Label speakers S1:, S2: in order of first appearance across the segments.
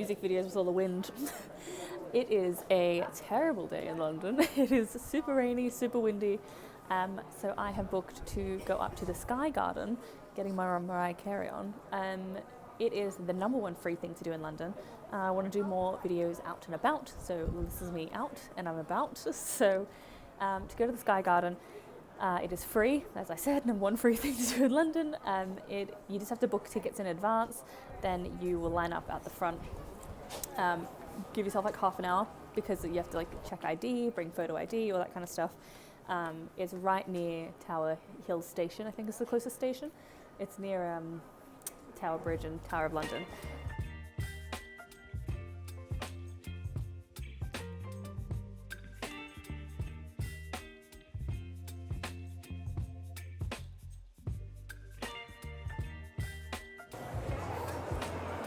S1: music videos with all the wind. It is a terrible day in London. It is super rainy, super windy. So I have booked to go up to the Sky Garden, getting my Mariah Carey on. It is the #1 free thing to do in London. I want to do more videos out and about, so this is me out and I'm about. So to go to the Sky Garden, it is free, as I said, #1 free thing to do in London. You just have to book tickets in advance, then you will line up at the front. Give yourself like half an hour because you have to like check ID, bring photo ID, all that kind of stuff. It's right near Tower Hill Station, I think is the closest station. It's near Tower Bridge and Tower of London.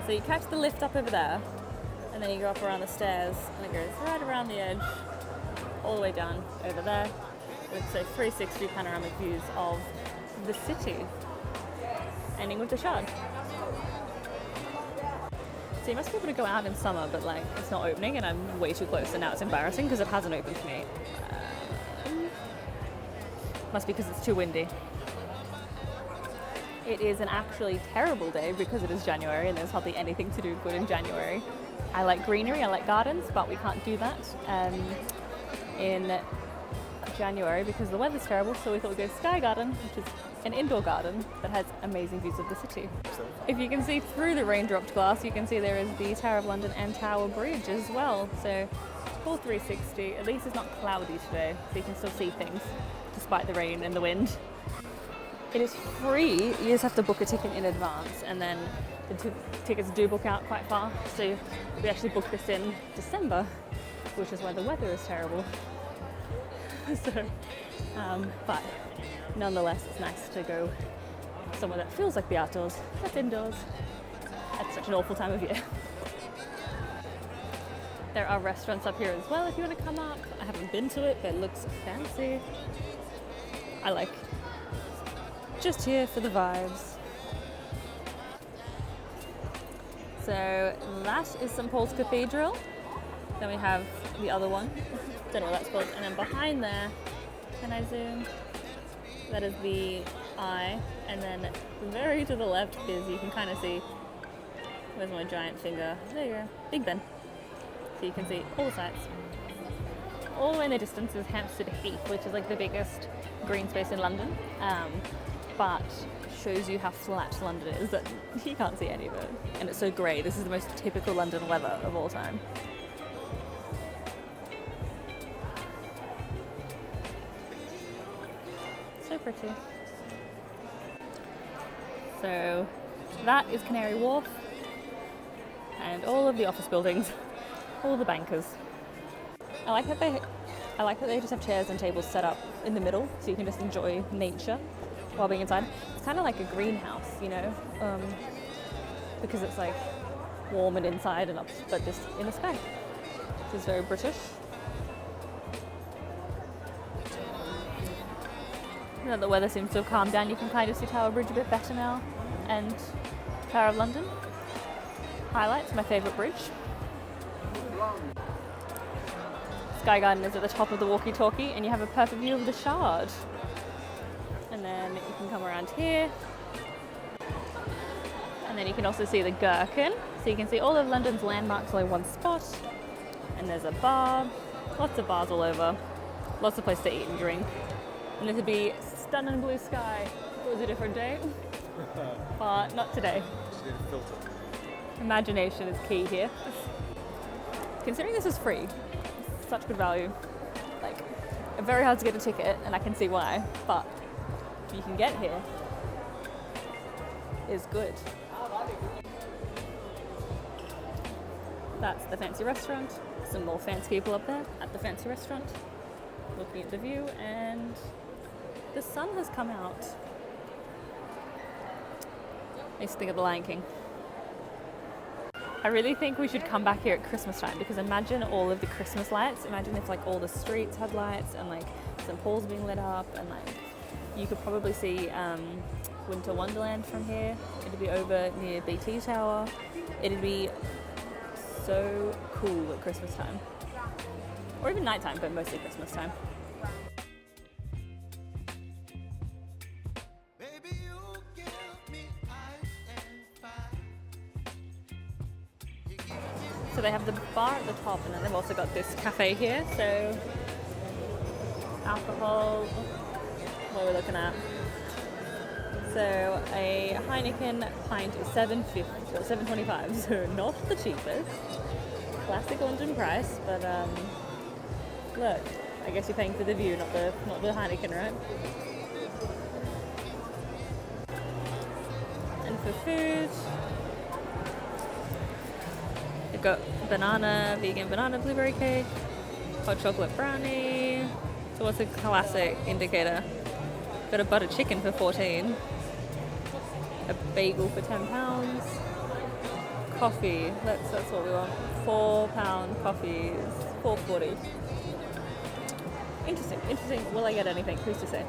S1: So you catch the lift up over there, and then you go up around the stairs, and it goes right around the edge, all the way down over there, with so 360 panoramic views of the city, ending with the Shard. So you must be able to go out in summer, but like it's not opening, and I'm way too close, and now it's embarrassing because it hasn't opened for me. Must be because it's too windy. It is an actually terrible day because it is January and there's hardly anything to do good in January. I like greenery, I like gardens, but we can't do that in January because the weather's terrible, so we thought we'd go to Sky Garden, which is an indoor garden that has amazing views of the city. If you can see through the raindropped glass, you can see there is the Tower of London and Tower Bridge as well. So full 360, at least it's not cloudy today, so you can still see things despite the rain and the wind. It is free, you just have to book a ticket in advance, and then the tickets do book out quite fast. So we actually booked this in December, which is why the weather is terrible. So, but nonetheless, it's nice to go somewhere that feels like the outdoors, that's indoors, at such an awful time of year. There are restaurants up here as well if you want to come up. I haven't been to it, but it looks fancy. I like just here for the vibes. So that is St. Paul's Cathedral. Then we have the other one. Don't know what that's called. And then behind there, can I zoom? That is the eye. And then very to the left is, you can kind of see, where's my giant finger? There you go, Big Ben. So you can see all the sights. All the way in the distance is Hampstead Heath, which is like the biggest green space in London. But shows you how flat London is that you can't see any of it. And it's so grey. This is the most typical London weather of all time. So pretty. So that is Canary Wharf and all of the office buildings, all the bankers. I like that they just have chairs and tables set up in the middle so you can just enjoy nature while being inside. It's kind of like a greenhouse, you know, because it's like warm and inside and up, but just in the sky. This is very British. Now the weather seems to have calmed down. You can kind of see Tower Bridge a bit better now, and Tower of London. Highlights, my favourite bridge. Sky Garden is at the top of the walkie-talkie, and you have a perfect view of the Shard. And then you can come around here, and then you can also see the Gherkin, so you can see all of London's landmarks all in one spot. And there's a bar, lots of bars all over, lots of places to eat and drink. And this would be stunning blue sky if it was a different day, but not today. Imagination is key here. Considering this is free, it's such good value. Like, very hard to get a ticket, and I can see why, but you can get here is good. That's the fancy restaurant. Some more fancy people up there at the fancy restaurant looking at the view, and the sun has come out. Makes me think of The Lion King. I really think we should come back here at Christmas time, because imagine all of the Christmas lights. Imagine if like all the streets had lights and like St. Paul's being lit up, and like you could probably see Winter Wonderland from here. It'd be over near BT Tower. It'd be so cool at Christmas time. Or even nighttime, but mostly Christmas time. So they have the bar at the top, and then they've also got this cafe here. So alcohol, what are we looking at? So a Heineken pint is $7.25, so not the cheapest. Classic London price, but look, I guess you're paying for the view, not the Heineken, right? And for food, we've got vegan banana blueberry cake, hot chocolate brownie. So what's a classic indicator? Got a butter chicken for 14. A bagel for £10. Coffee, that's what we want. £4 coffee is $4.40. Interesting. Will I get anything? Who's to say?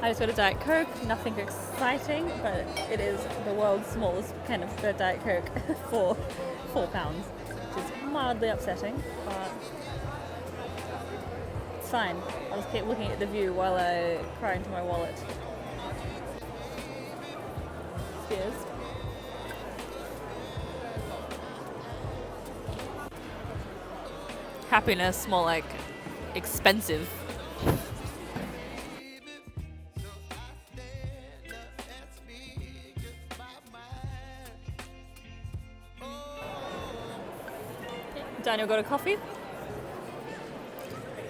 S1: I just got a Diet Coke, nothing exciting, but it is the world's smallest can of Diet Coke for £4, which is mildly upsetting, but it's fine. I'll just keep looking at the view while I cry into my wallet. Cheers. Happiness, more like expensive. Daniel got a coffee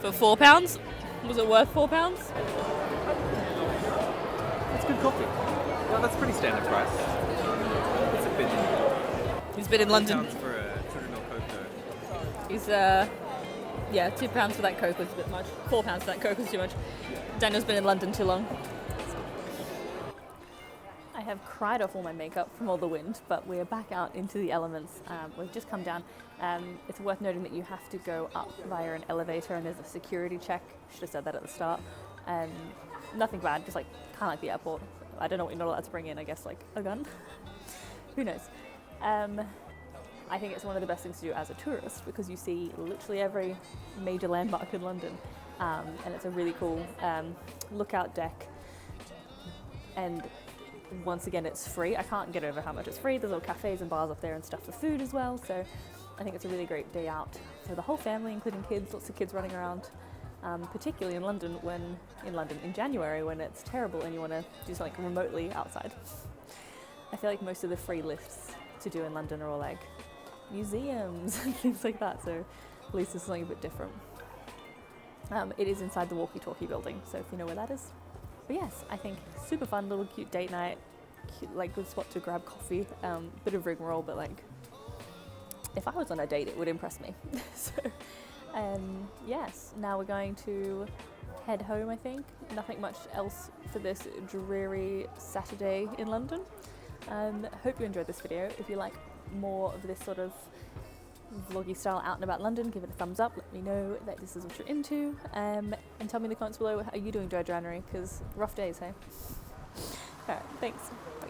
S1: for £4. Was it worth £4?
S2: That's good coffee. Well, that's pretty standard price. It's a bit.
S1: He's been in London.
S2: £2 for a 200ml Coke though.
S1: He's yeah, £2 for that Coke was a bit much. £4 for that Coke was too much. Daniel's been in London too long. I have cried off all my makeup from all the wind, but we're back out into the elements. We've just come down. It's worth noting that you have to go up via an elevator, and there's a security check. Should have said that at the start. Nothing bad, just like kind of like the airport. I don't know what you're not allowed to bring in. I guess like a gun. Who knows? I think it's one of the best things to do as a tourist because you see literally every major landmark in London, and it's a really cool lookout deck. And once again, it's free. I can't get over how much it's free. There's little cafes and bars up there and stuff for food as well. So I think it's a really great day out for the whole family, including kids. Lots of kids running around, particularly in January when it's terrible and you want to do something remotely outside. I feel like most of the free lifts to do in London are all like museums and things like that. So at least it's something a bit different. It is inside the walkie-talkie building, so if you know where that is. But yes, I think super fun, little cute date night, cute, like good spot to grab coffee, bit of rigmarole, but like if I was on a date, it would impress me. So yes, now we're going to head home, I think. Nothing much else for this dreary Saturday in London. Hope you enjoyed this video. If you like more of this sort of vloggy style out and about London, give it a thumbs up, let me know that this is what you're into, and tell me in the comments below how you doing dry January, because rough days, hey? Alright, thanks, bye.